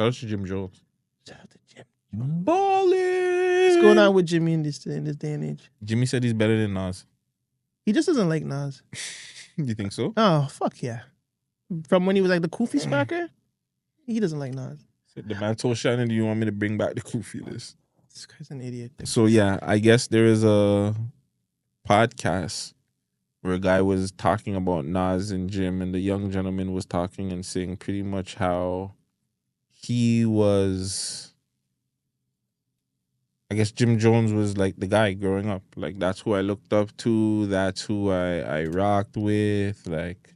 Shout out to Jim Jones. Shout out to Jim. Ballin'. What's going on with Jimmy in this day and age? Jimmy said he's better than Nas. He just doesn't like Nas. You think so? Oh, fuck yeah. From when he was like the Koofy smacker, he doesn't like Nas. The man told Shannon, do you want me to bring back the Koofy list? This guy's an idiot. So yeah, I guess there is a podcast where a guy was talking about Nas and Jim, and the young gentleman was talking and saying pretty much how he was, I guess Jim Jones was like the guy growing up. Like, that's who I looked up to. That's who I rocked with. Like,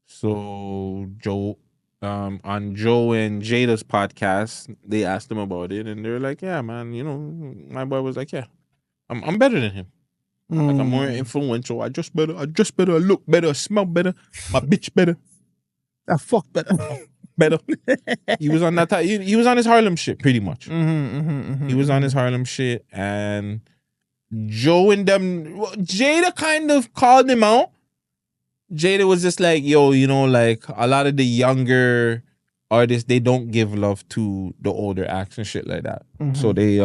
so Joe, on Joe and Jada's podcast, they asked him about it, and they were like, yeah, man, you know, my boy was like, yeah, I'm better than him. Like, I'm more influential. I just better, I look better, I smell better, my bitch better. I fuck better. Better. He was on that time. He was on his Harlem shit, pretty much. He was on his Harlem shit, and Joe and them, Jada kind of called him out. Jada was just like, yo, you know, like, a lot of the younger artists, they don't give love to the older acts and shit like that. So they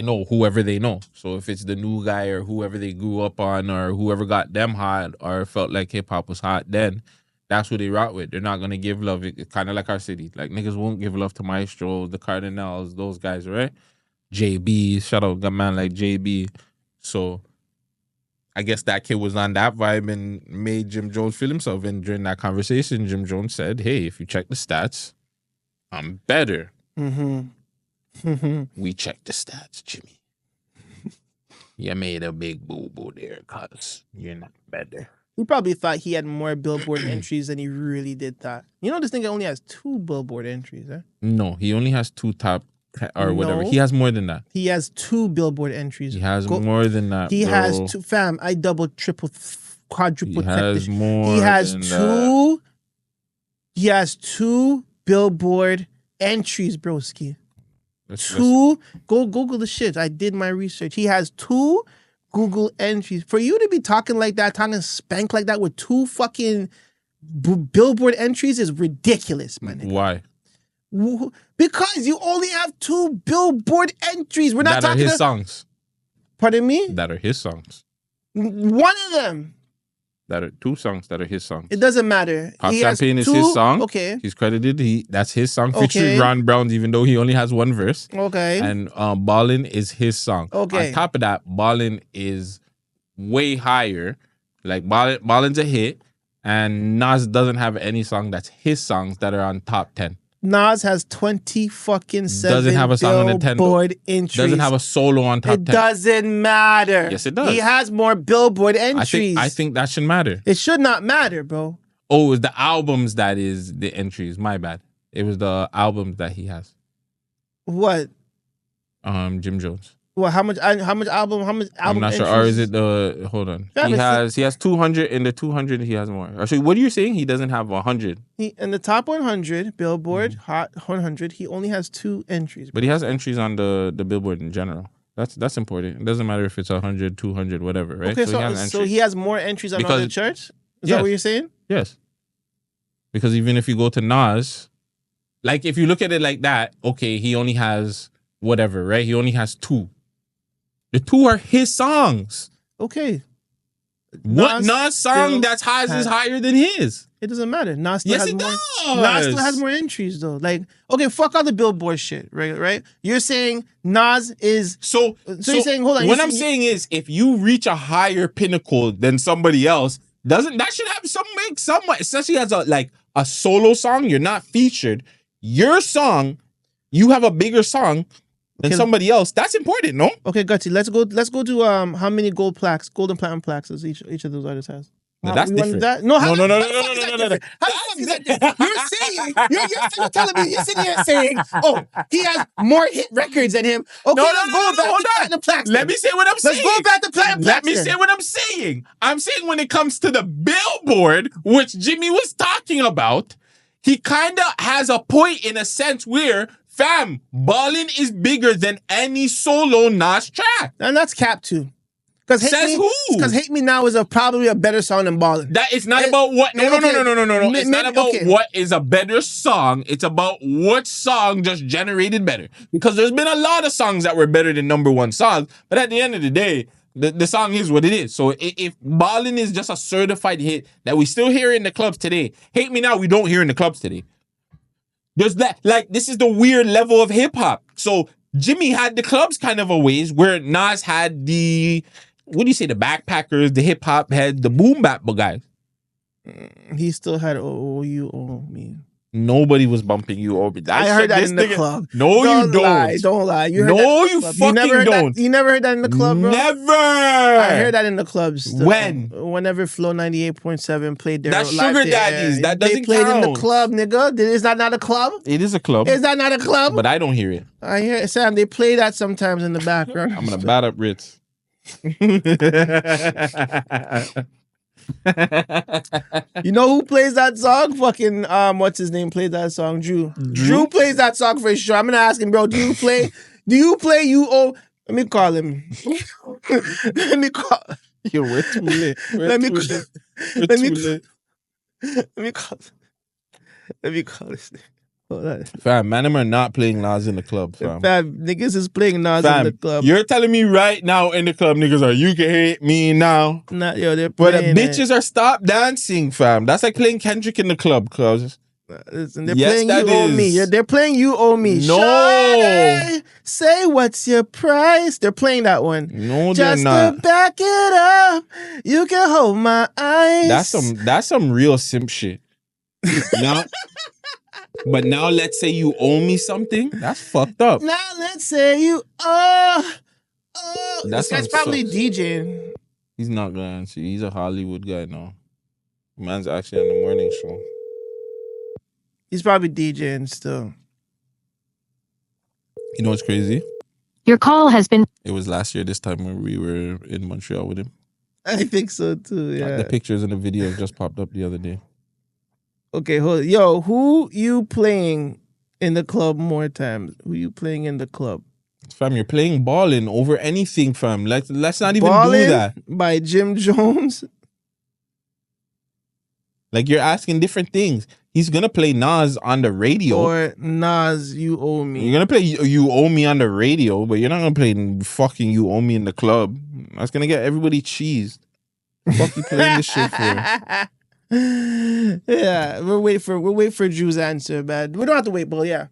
know whoever they know. So if it's the new guy or whoever they grew up on or whoever got them hot or felt like hip hop was hot then, that's who they rock with. They're not gonna give love. It's kind of like our city. Like, niggas won't give love to Maestro, the Cardinals, those guys, right? JB, shout out a man like JB. So I guess that kid was on that vibe and made Jim Jones feel himself. And during that conversation, Jim Jones said, hey, if you check the stats, I'm better. We checked the stats, Jimmy. You made a big boo-boo there, cuz you're not better. He probably thought he had more Billboard entries than he really did that. You know, this nigga only has 2 Billboard entries, eh? No, he only has 2 top or whatever. No. He has more than that. He has 2 Billboard entries. He has more than that. He bro. has 2. Fam, I double, triple, quadruple. He has more. He has than 2. That. He has 2 Billboard entries, broski. Go Google the shit. I did my research. He has 2 Google entries. For you to be talking like that, talking spank like that with 2 fucking Billboard entries is ridiculous, man. Why? Because you only have 2 Billboard entries. We're not talking that are his songs. Pardon me? That are his songs. One of them. That are 2 songs that are his songs. It doesn't matter. Pop Champagne is his song. Okay. He's credited. That's his song featuring Ron Browns, even though he only has 1 verse. Okay. And Ballin' is his song. Okay. On top of that, Ballin' is way higher. Like, Ballin's a hit. And Nas doesn't have any song that's his songs that are on top 10. Nas has 20 fucking 7 doesn't have a song on the 10. Billboard entries. Doesn't have a solo on top 10. It doesn't matter. Yes, it does. He has more Billboard entries. I think that should matter. It should not matter, bro. Oh, it was the albums that is the entries. My bad. It was the albums that he has. What? Jim Jones. Well, how much album? I'm not sure. Or is it the? Hold on. He has 200. In the 200, he has more. Actually, what are you saying? He doesn't have 100. In the top 100 Billboard Hot 100, he only has 2 entries. But he has entries on the Billboard in general. That's important. It doesn't matter if it's 100, 200, whatever, right? Okay, so he has more entries on other charts. Is that what you're saying? Yes. Because even if you go to Nas, like, if you look at it like that, okay, he only has whatever, right? He only has 2. The 2 are his songs. Okay. What Nas song that's is higher than his? It doesn't matter. Nas still has more. Does. Nas still has more entries though. Like, okay, fuck all the Billboard shit, right? You're saying Nas is so you're saying, hold on. What I'm saying is, if you reach a higher pinnacle than somebody else, that should have some especially as a solo song. You're not featured. Your song, you have a bigger song than somebody else. That's important, no? Okay, Gutsy, let's go to how many gold and platinum plaques does each of those artists has? No, that's different. No. How the fuck is that different? You're telling me, you're sitting here saying, oh, he has more hit records than him. Okay, let's go back to platinum plaques. Let me say what I'm saying. Let's go back to platinum plaques. Let me say what I'm saying. I'm saying when it comes to the Billboard, which Jimmy was talking about, he kind of has a point in a sense where, fam, Ballin' is bigger than any solo Nas track. And that's cap too. Says who? Because Hate Me Now is probably a better song than Ballin'. That it's not about what. No. It's not about what is a better song. It's about what song just generated better. Because there's been a lot of songs that were better than number one songs, but at the end of the day, the song is what it is. So if Ballin' is just a certified hit that we still hear in the clubs today, Hate Me Now we don't hear in the clubs today. There's that, like, this is the weird level of hip hop. So Jimmy had the clubs kind of a ways where Nas had the, what do you say, the backpackers, the hip hop head, the boom bap guys. He still had Oh You Owe Me. Nobody was bumping You Owe Me. I heard that in the club. No, you don't. Don't lie. You fucking don't. You never heard that in the club, bro? Never. I heard that in the clubs. When? Whenever Flow 98.7 played their That's Sugar Daddies. That doesn't count. They played in the club, nigga. Is that not a club? It is a club. Is that not a club? But I don't hear it. I hear it, Sam. They play that sometimes in the background. I'm gonna bat up Ritz. You know who plays that song? Fucking what's his name plays that song? Drew plays that song for sure. I'm gonna ask him, bro. Do you play You Owe? Let me call him. Let me call. Yo, we're too late. Let me call this nigga. Hold on. Fam, man, them are not playing Nas in the club, fam. Niggas is playing Nas in the club. You're telling me right now in the club, niggas are, you can hate me now. Nah, yo, they're but playing the bitches are stop dancing, fam. That's like playing Kendrick in the club, cuz. Listen, they're playing You Owe Me. They're playing You Owe Me. No. Shawty, say what's your price? They're playing that one. No, they're not. Just to back it up, you can hold my eyes. That's some real simp shit. Now, but now let's say you owe me something. That's fucked up. Now let's say you this guy's probably DJing. He's not gonna answer. He's a Hollywood guy now. Man's actually on the morning show. He's probably DJing still. You know what's crazy? Your call has been... It was last year this time when we were in Montreal with him. I think so too, yeah. The pictures and the videos just popped up the other day. Okay, hold on. Yo, who you playing in the club more times? Who you playing in the club? Fam, you're playing Ballin' over anything, fam. Let's not even Ballin' do that. By Jim Jones? Like, you're asking different things. He's gonna play Nas on the radio. Or Nas, You Owe Me. You're gonna play You Owe Me on the radio, but you're not gonna play fucking You Owe Me in the club. That's gonna get everybody cheesed. Fuck you playing this shit for? Yeah, we'll wait for Drew's answer, man. We don't have to wait, but yeah.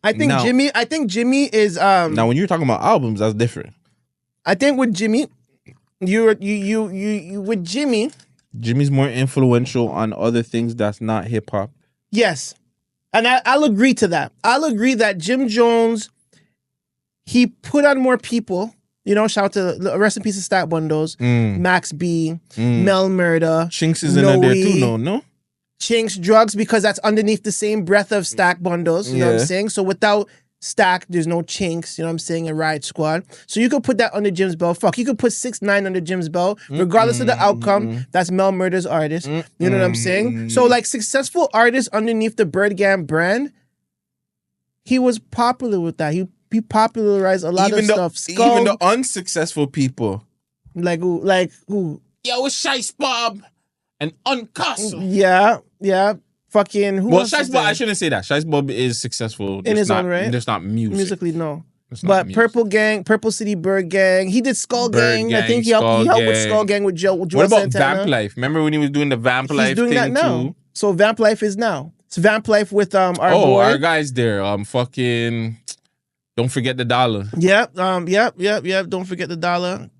I think Jimmy is now when you're talking about albums, that's different. I think with Jimmy, you with Jimmy. Jimmy's more influential on other things that's not hip hop. Yes. And I'll agree to that. I'll agree that Jim Jones, he put on more people. You know, shout out to rest in peace of Stack Bundles, Max B, Mel Murda. Chinks is in there too, no? Chinks, Drugs, because that's underneath the same breath of Stack Bundles. You know what I'm saying? So without Stack, there's no Chinks, you know what I'm saying, and Riot Squad. So you could put that under Jim's belt. Fuck, you could put 6ix9ine under Jim's belt. Regardless of the outcome, that's Mel Murda's artist. You know what I'm saying? So like successful artists underneath the Bird Gang brand, he was popular with that. He popularized a lot of stuff. Skull, even the unsuccessful people. Like who? Yo, it's Shice Bob and Uncastle. Yeah. Fucking who? Well, Shice Bob, I shouldn't say that. Shice Bob is successful in his own right. There's not music. Musically, no. But music. Purple City Bird Gang. He did Skull Gang. I think he helped with Skull Gang with Joe. What about Santana. Vamp Life? Remember when he was doing the Vamp Life? He's doing thing that now. Too? So Vamp Life is now. It's Vamp Life with our boy. Our guys there. Fucking. Don't forget the dollar. Yep. Don't forget the dollar.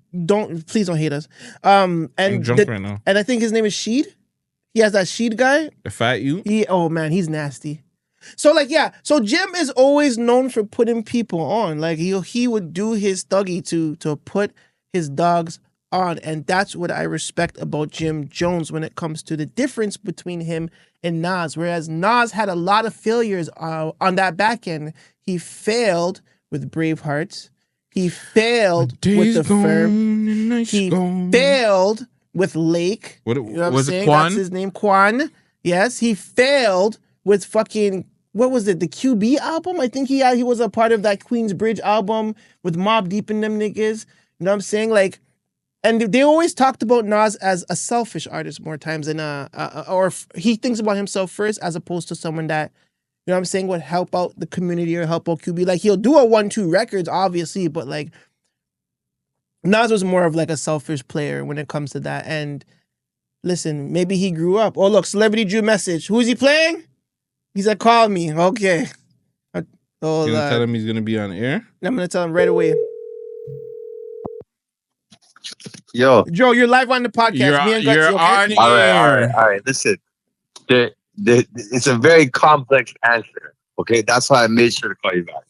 Please don't hate us. And I'm drunk right now. And I think his name is Sheed. He has that Sheed guy. The Fat You? Oh man, he's nasty. So like, yeah. So Jim is always known for putting people on. Like he would do his thuggy to put his dogs on. And that's what I respect about Jim Jones when it comes to the difference between him and Nas. Whereas Nas had a lot of failures on that back end. He failed with Bravehearts. He failed with The Firm. He failed with Lake. What was it, Quan? That's his name, Quan. Yes, he failed with fucking what was it? The QB album? I think he was a part of that Queensbridge album with Mobb Deep and them niggas. You know what I'm saying? Like, and they always talked about Nas as a selfish artist more times than he thinks about himself first as opposed to someone that, you know what I'm saying, would help out the community or help out QB. Like, he'll do a 1-2 records, obviously, but like Nas was more of like a selfish player when it comes to that. And listen, maybe he grew up. Oh, look, Celebrity Drew message. Who is he playing? He said, call me. Okay. Oh, You gonna tell him he's gonna be on air? I'm gonna tell him right away. Yo, Joe, you're live on the podcast. Me and Gutsy, You're okay? on air. all right. Listen, it's a very complex answer. Okay, that's why I made sure to call you back.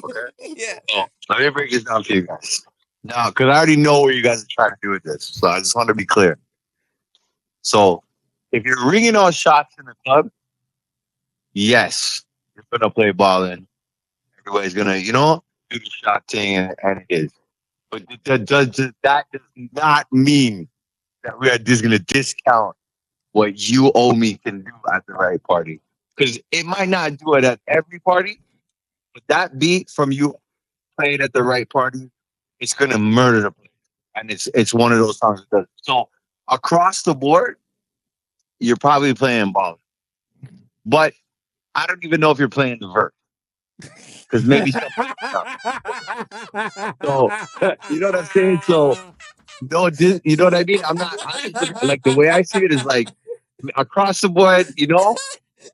Okay. Yeah. So let me break this down to you guys now, because I already know what you guys are trying to do with this. So I just want to be clear. So if you're ringing all shots in the club, yes, you're gonna play ballin'. Everybody's gonna, do the shot thing, and it is. But that does not mean that we are just gonna discount what You Owe Me can do at the right party. Because it might not do it at every party, but that beat from You played at the right party, it's gonna murder the place. And it's one of those songs that does. So across the board, you're probably playing ball. But I don't even know if you're playing the verse. Because maybe so you know what I'm saying? So no, you know what I mean? Like the way I see it is like across the board,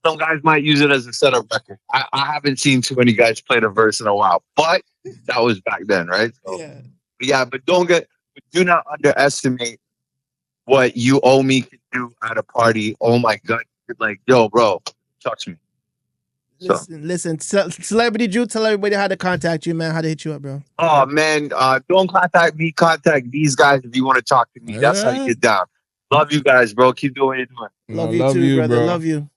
some guys might use it as a setup record. I haven't seen too many guys play the verse in a while, but that was back then, right? So, but do not underestimate what You Owe Me can do at a party. Oh my God. Like, yo, bro, touch me. Listen, Celebrity Drew, tell everybody how to contact you, man, how to hit you up, bro. Oh, man, don't contact me. Contact these guys if you want to talk to me. That's how you get down. Love you guys, bro. Keep doing what you're doing. Love you too, brother. Bro. Love you.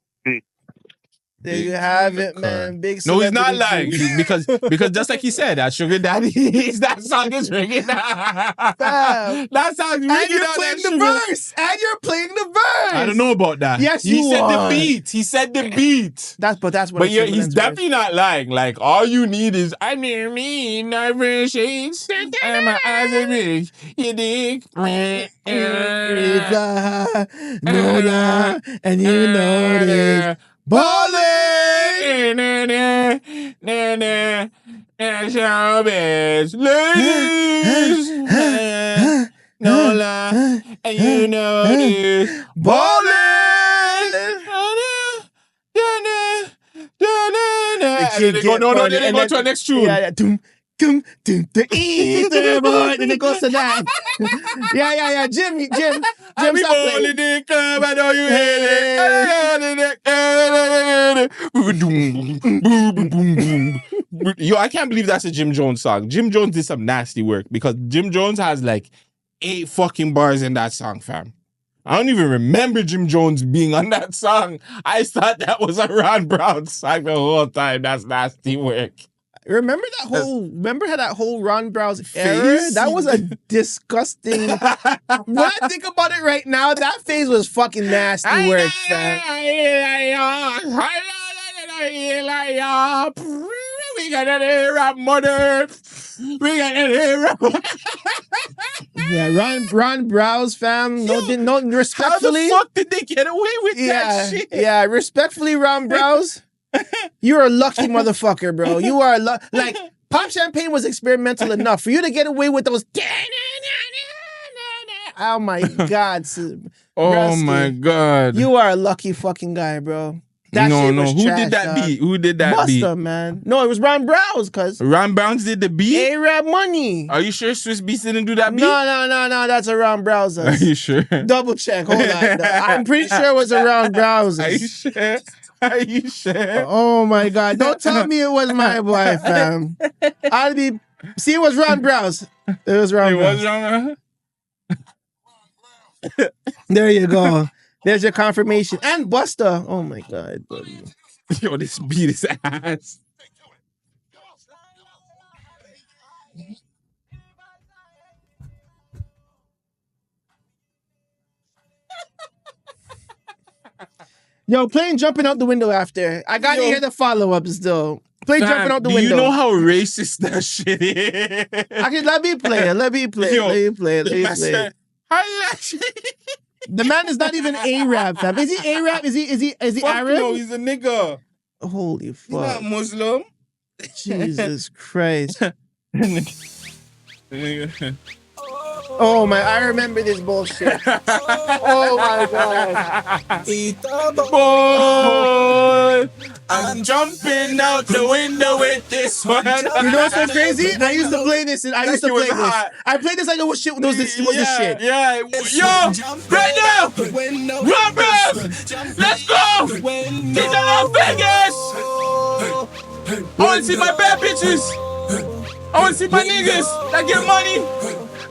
There you have it, man. Big No, he's not Celebrity lying because just like he said, that Sugar Daddy, that song is ringing. That song's ringing. And you're playing the verse. And you're playing the verse. I don't know about that. Yes, he you said are. the beat. He said the beat. That's what. But he's definitely not lying. Like all you need is I near me, never shakes. And my eyes are big. You dig? No lie, and you know this. Ballin'! And showbiz. Ladies! No lie, and you know this. Ballin'! And then they go, no, then they go to the next tune. Yeah. And it goes to that. Yeah. Jim, stop playing. The club, I know you hate it. Yo, I can't believe that's a Jim Jones song. Jim Jones did some nasty work because Jim Jones has like 8 fucking bars in that song, fam. I don't even remember Jim Jones being on that song. I thought that was a Ron Brown song the whole time. That's nasty work. Remember how that whole Ron Brown's era? That was a disgusting. When I think about it right now, that phase was fucking nasty work, fam. We got a rap mother. We got a rap. Yeah, Ron Browse, fam. No, respectfully. How the fuck did they get away with that shit? Yeah, respectfully, Ron Browse. You're a lucky motherfucker, bro. You are like Pop Champagne was experimental enough for you to get away with those. Oh my God. Oh my God. You are a lucky fucking guy, bro. That shit was Who trash, did that dog. beat? Who did that beat? Busta, man. No, it was Ron Browse, cuz. Ron Browns did the beat? A-Rap Money. Are you sure Swiss Beats didn't do that beat? No. That's a Ron Browse. Are you sure? Double check. Hold on. No, I'm pretty sure it was a Ron Browse. Are you sure? Are you sure? Oh my God. Don't tell me it was my boy, fam. See, it was Ron Browse. It was Ron Browse. Was Ron. There you go. There's your confirmation. And Busta. Oh my God, buddy. Yo, this beat is ass. Yo, playing jumping out the window after. I gotta hear the follow-ups though. Play jumping out the window. Do you know how racist that shit is? Let me play it. Let me play it. Let me play it. Let me play it. The man is not even Arab, fam. Is he Arab? Is he Arab? No, he's a nigga. Holy fuck. He's not Muslim. Jesus Christ. Oh my, I remember this bullshit. Oh my god. Boy, I'm jumping out the window with this one. You know what's so crazy? I used to play this. I played this like it was shit. Was this shit? Yeah. Yo, right now. Run, let's go. Get down Vegas. I want to see my bad bitches. I want to see my niggas that get money.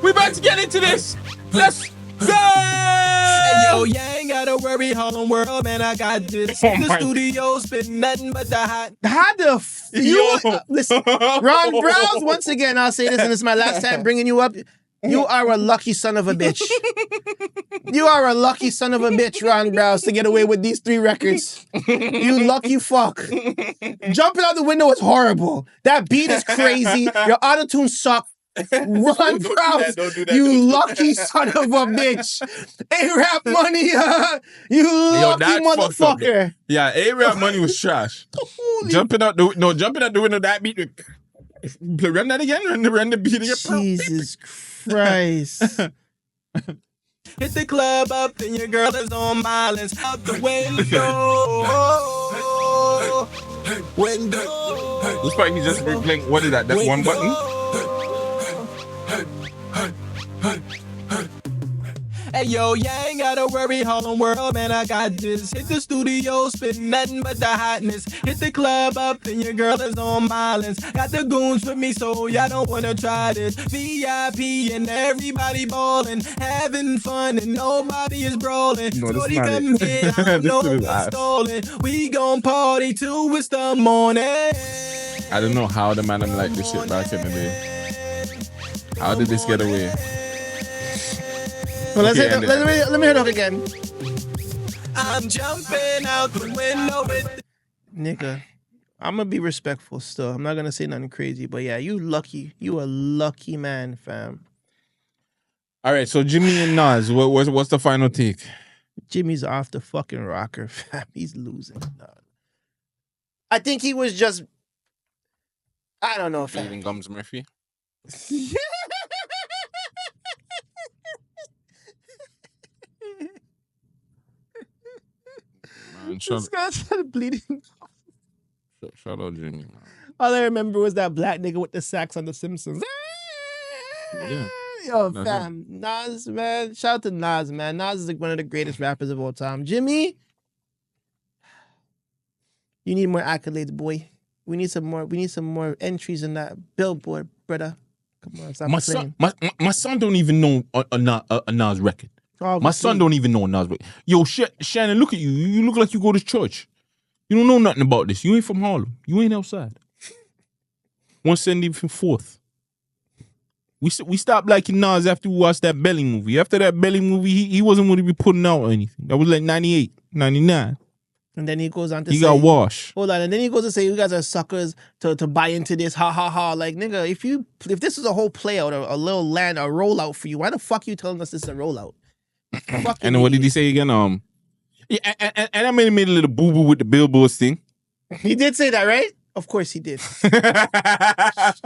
We about to get into this. Let's go! Hey, yo, you ain't gotta worry, Harlem World, man. I got this. The studio spitting nothing but the hot. How the listen, Ron Browse, once again, I'll say this, and this is my last time bringing you up. You are a lucky son of a bitch. You are a lucky son of a bitch, Ron Browse, to get away with these 3 records. You lucky fuck. Jumping out the window is horrible. That beat is crazy. Your auto-tune sucks. Ron Browse, you lucky son of a bitch. A-Rap Money, you lucky motherfucker. Yeah, A-Rap Money was trash. Jumping out the window, that beat. Run that again, run the beat again. Jesus Christ. Hit the club up and your girl is on violence. Out the window. This part he just replaying. What is that? That's one button? Hey yo, you ain't gotta worry, Harlem World, man, I got this. Hit the studio, spitting nothing but the hotness. Hit the club up and your girl is on violence. Got the goons with me, so y'all don't wanna try this. VIP and everybody ballin', having fun and nobody is brawling. No, Shorty come here, I don't know what's stolen. We gon' party till it's the morning. I don't know how the Man Dem like this shit back in the day. How did this get away? Well, let me hit off again. I'm jumping out the window with nigga. I'm gonna be respectful still. I'm not gonna say nothing crazy, but yeah, you lucky. You a lucky man, fam. All right, so Jimmy and Nas, what's the final take? Jimmy's off the fucking rocker, fam. He's losing. I think he was just. I don't know, fam. Eating gums, Murphy. Man, This guy started bleeding. Shout out Jimmy. Man. All I remember was that black nigga with the sax on The Simpsons. Yeah. Yo, fam. Nas, man. Shout out to Nas, man. Nas is like one of the greatest rappers of all time. Jimmy, you need more accolades, boy. We need some more entries in that Billboard, brother. Come on, stop playing. My son don't even know a Nas record. Obviously. My son don't even know a Nas record. Yo, Shannon, look at you. You look like you go to church. You don't know nothing about this. You ain't from Harlem. You ain't outside. 174th. We stopped liking Nas after we watched that Belly movie. After that Belly movie, he wasn't going to be putting out anything. That was like 98, 99. And then he goes on to he say... got washed. Hold on. And then he goes to say, you guys are suckers to buy into this. Ha, ha, ha. Like, nigga, if this is a whole play out, a little land, a rollout for you, why the fuck you telling us this is a rollout? And then what did he say again? Yeah, and I made a little boo-boo with the billboards thing. He did say that, right? Of course he did.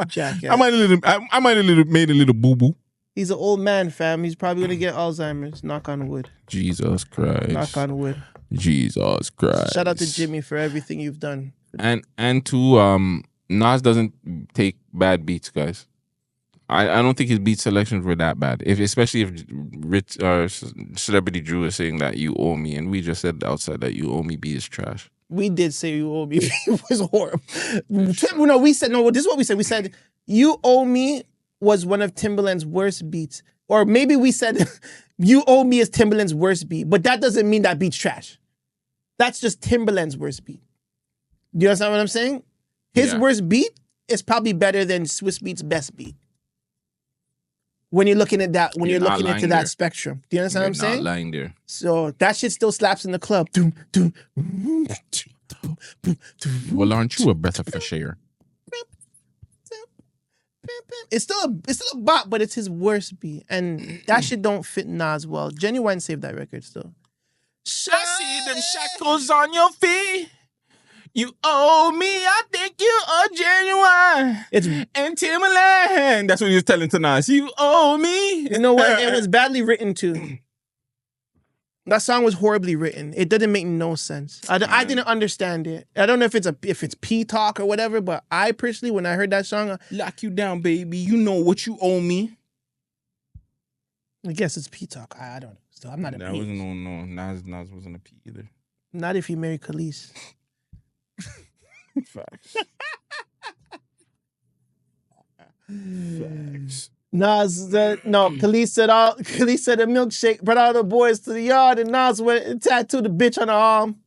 Jackass. I might have made a little boo-boo. He's an old man, fam. He's probably gonna get Alzheimer's. Knock on wood. Jesus Christ. Knock on wood. Jesus Christ. Shout out to Jimmy for everything you've done. And to Nas doesn't take bad beats, guys. I don't think his beat selections were that bad. Especially if Rich Celebrity Drew is saying that you owe me, and we just said outside that you owe me beat is trash. We did say you owe me. It was horrible. No, we said, no, this is what we said. We said, you owe me was one of Timbaland's worst beats. Or maybe we said, you owe me is Timbaland's worst beat. But that doesn't mean that beat's trash. That's just Timbaland's worst beat. Do you understand what I'm saying? His worst beat is probably better than Swiss Beats' best beat. when you're looking at that, when you're, You're not looking into lying that there. spectrum. Do you understand what I'm You're not saying? lying there. So that shit still slaps in the club. Doom, doom. Well, aren't you a breath of fresh air? It's still a bop, but it's his worst beat, and that shit don't fit Nas well. Genuine saved that record still. I see them shackles on your feet. You owe me. I think you are genuine. It's And Timberland. That's what he was telling to Nas. You owe me. You know what? It was badly written too. That song was horribly written. It didn't make no sense. I didn't understand it. I don't know if it's P talk or whatever, but I personally, when I heard that song, Lock you down, baby. You know what you owe me. I guess it's P talk. I don't know. Still, I'm not a That P. was no. Nas wasn't a P either. Not if he married Khalees. Facts. Facts. Khalees said a milkshake brought all the boys to the yard, and Nas went and tattooed the bitch on her arm.